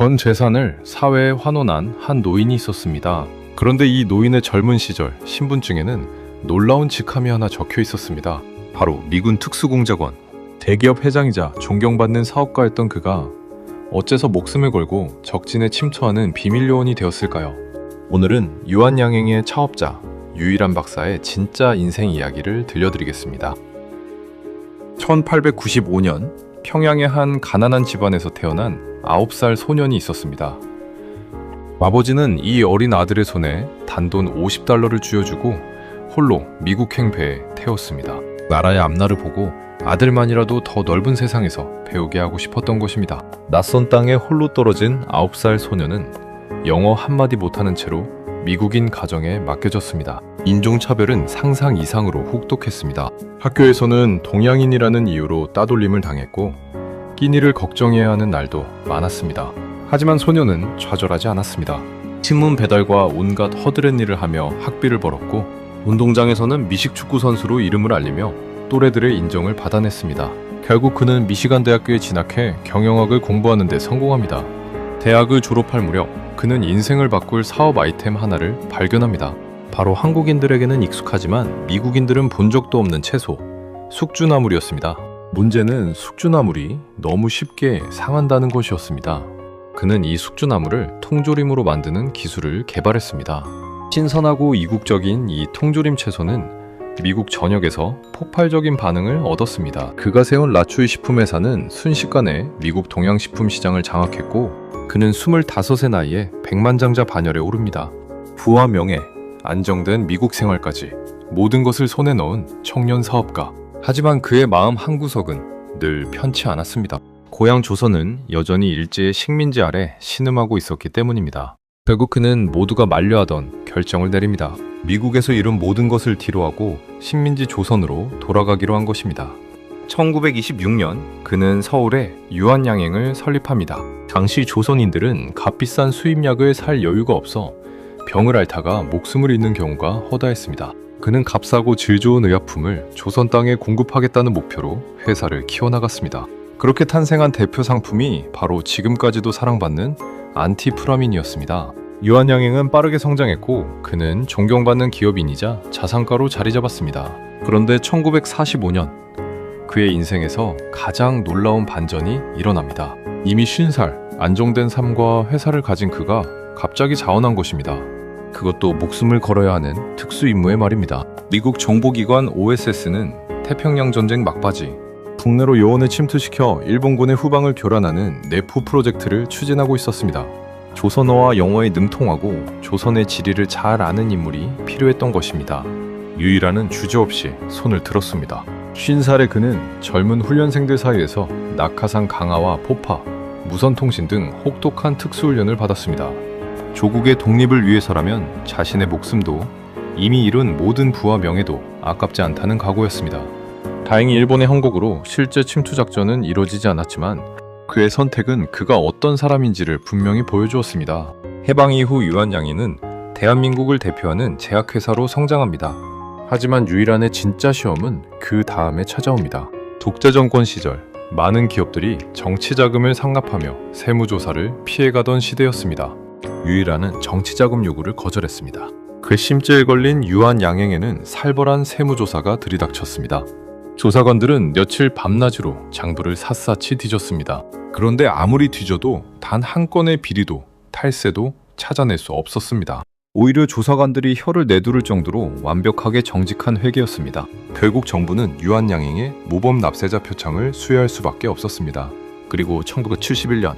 전 재산을 사회에 환원한 한 노인이 있었습니다. 그런데 이 노인의 젊은 시절 신분증에는 놀라운 직함이 하나 적혀 있었습니다. 바로 미군 특수공작원, 대기업 회장이자 존경받는 사업가였던 그가 어째서 목숨을 걸고 적진에 침투하는 비밀 요원이 되었을까요? 오늘은 유한양행의 차업자 유일한 박사의 진짜 인생 이야기를 들려드리겠습니다. 1895년 평양의 한 가난한 집안에서 태어난 9살 소년이 있었습니다. 아버지는 이 어린 아들의 손에 단돈 $50를 쥐어주고 홀로 미국행 배에 태웠습니다. 나라의 앞날을 보고 아들만이라도 더 넓은 세상에서 배우게 하고 싶었던 것입니다. 낯선 땅에 홀로 떨어진 9살 소년은 영어 한마디 못하는 채로 미국인 가정에 맡겨졌습니다. 인종차별은 상상 이상으로 혹독했습니다. 학교에서는 동양인이라는 이유로 따돌림을 당했고 끼니를 걱정해야 하는 날도 많았습니다. 하지만 소년은 좌절하지 않았습니다. 신문 배달과 온갖 허드렛 일을 하며 학비를 벌었고 운동장에서는 미식축구 선수로 이름을 알리며 또래들의 인정을 받아냈습니다. 결국 그는 미시간 대학교에 진학해 경영학을 공부하는 데 성공합니다. 대학을 졸업할 무렵 그는 인생을 바꿀 사업 아이템 하나를 발견합니다. 바로 한국인들에게는 익숙하지만 미국인들은 본 적도 없는 채소, 숙주나물이었습니다. 문제는 숙주나물이 너무 쉽게 상한다는 것이었습니다. 그는 이 숙주나물을 통조림으로 만드는 기술을 개발했습니다. 신선하고 이국적인 이 통조림 채소는 미국 전역에서 폭발적인 반응을 얻었습니다. 그가 세운 라추이 식품회사는 순식간에 미국 동양식품 시장을 장악했고 그는 25의 나이에 백만장자 반열에 오릅니다. 부와 명예, 안정된 미국 생활까지 모든 것을 손에 넣은 청년 사업가. 하지만 그의 마음 한구석은 늘 편치 않았습니다. 고향 조선은 여전히 일제의 식민지 아래 신음하고 있었기 때문입니다. 결국 그는 모두가 만류하던 결정을 내립니다. 미국에서 이룬 모든 것을 뒤로하고 식민지 조선으로 돌아가기로 한 것입니다. 1926년 그는 서울에 유한양행을 설립합니다. 당시 조선인들은 값비싼 수입약을 살 여유가 없어 병을 앓다가 목숨을 잃는 경우가 허다했습니다. 그는 값싸고 질 좋은 의약품을 조선 땅에 공급하겠다는 목표로 회사를 키워나갔습니다. 그렇게 탄생한 대표 상품이 바로 지금까지도 사랑받는 안티프라민이었습니다. 유한양행은 빠르게 성장했고 그는 존경받는 기업인이자 자산가로 자리 잡았습니다. 그런데 1945년 그의 인생에서 가장 놀라운 반전이 일어납니다. 이미 50살 안정된 삶과 회사를 가진 그가 갑자기 자원한 것입니다. 그것도 목숨을 걸어야 하는 특수 임무의 말입니다. 미국 정보기관 OSS는 태평양 전쟁 막바지 국내로 요원을 침투시켜 일본군의 후방을 교란하는 내포 프로젝트를 추진하고 있었습니다. 조선어와 영어에 능통하고 조선의 지리를 잘 아는 인물이 필요했던 것입니다. 유일한은 주저없이 손을 들었습니다. 50살의 그는 젊은 훈련생들 사이에서 낙하산 강화와 포파, 무선통신 등 혹독한 특수훈련을 받았습니다. 조국의 독립을 위해서라면 자신의 목숨도 이미 이룬 모든 부와 명예도 아깝지 않다는 각오였습니다. 다행히 일본의 항복으로 실제 침투 작전은 이루어지지 않았지만 그의 선택은 그가 어떤 사람인지를 분명히 보여주었습니다. 해방 이후 유한양행은 대한민국을 대표하는 제약회사로 성장합니다. 하지만 유일한의 진짜 시험은 그 다음에 찾아옵니다. 독재 정권 시절 많은 기업들이 정치 자금을 상납하며 세무조사를 피해가던 시대였습니다. 유일한은 정치 자금 요구를 거절했습니다. 괘씸죄에 걸린 유한양행에는 살벌한 세무조사가 들이닥쳤습니다. 조사관들은 며칠 밤낮으로 장부를 샅샅이 뒤졌습니다. 그런데 아무리 뒤져도 단 한 건의 비리도 탈세도 찾아낼 수 없었습니다. 오히려 조사관들이 혀를 내두를 정도로 완벽하게 정직한 회계였습니다. 결국 정부는 유한양행의 모범 납세자 표창을 수여할 수밖에 없었습니다. 그리고 1971년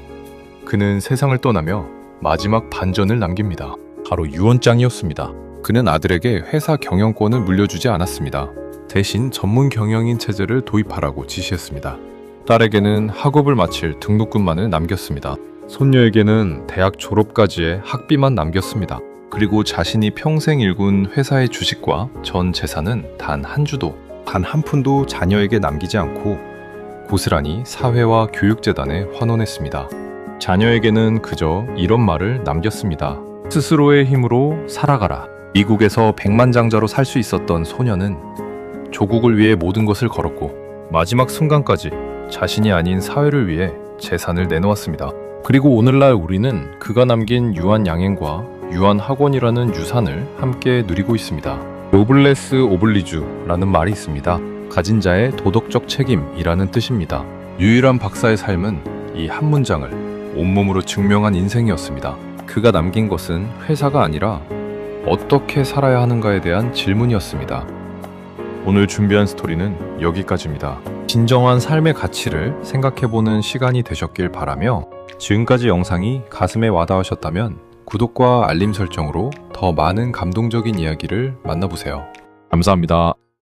그는 세상을 떠나며 마지막 반전을 남깁니다. 바로 유언장이었습니다. 그는 아들에게 회사 경영권을 물려주지 않았습니다. 대신 전문 경영인 체제를 도입하라고 지시했습니다. 딸에게는 학업을 마칠 등록금만을 남겼습니다. 손녀에게는 대학 졸업까지의 학비만 남겼습니다. 그리고 자신이 평생 일군 회사의 주식과 전 재산은 단 한 주도, 단 한 푼도 자녀에게 남기지 않고 고스란히 사회와 교육재단에 환원했습니다. 자녀에게는 그저 이런 말을 남겼습니다. 스스로의 힘으로 살아가라. 미국에서 백만장자로 살 수 있었던 소년은 조국을 위해 모든 것을 걸었고 마지막 순간까지 자신이 아닌 사회를 위해 재산을 내놓았습니다. 그리고 오늘날 우리는 그가 남긴 유한양행과 유한학원이라는 유산을 함께 누리고 있습니다. 노블레스 오블리주라는 말이 있습니다. 가진 자의 도덕적 책임이라는 뜻입니다. 유일한 박사의 삶은 이 한 문장을 온몸으로 증명한 인생이었습니다. 그가 남긴 것은 회사가 아니라 어떻게 살아야 하는가에 대한 질문이었습니다. 오늘 준비한 스토리는 여기까지입니다. 진정한 삶의 가치를 생각해보는 시간이 되셨길 바라며, 지금까지 영상이 가슴에 와닿으셨다면 구독과 알림 설정으로 더 많은 감동적인 이야기를 만나보세요. 감사합니다.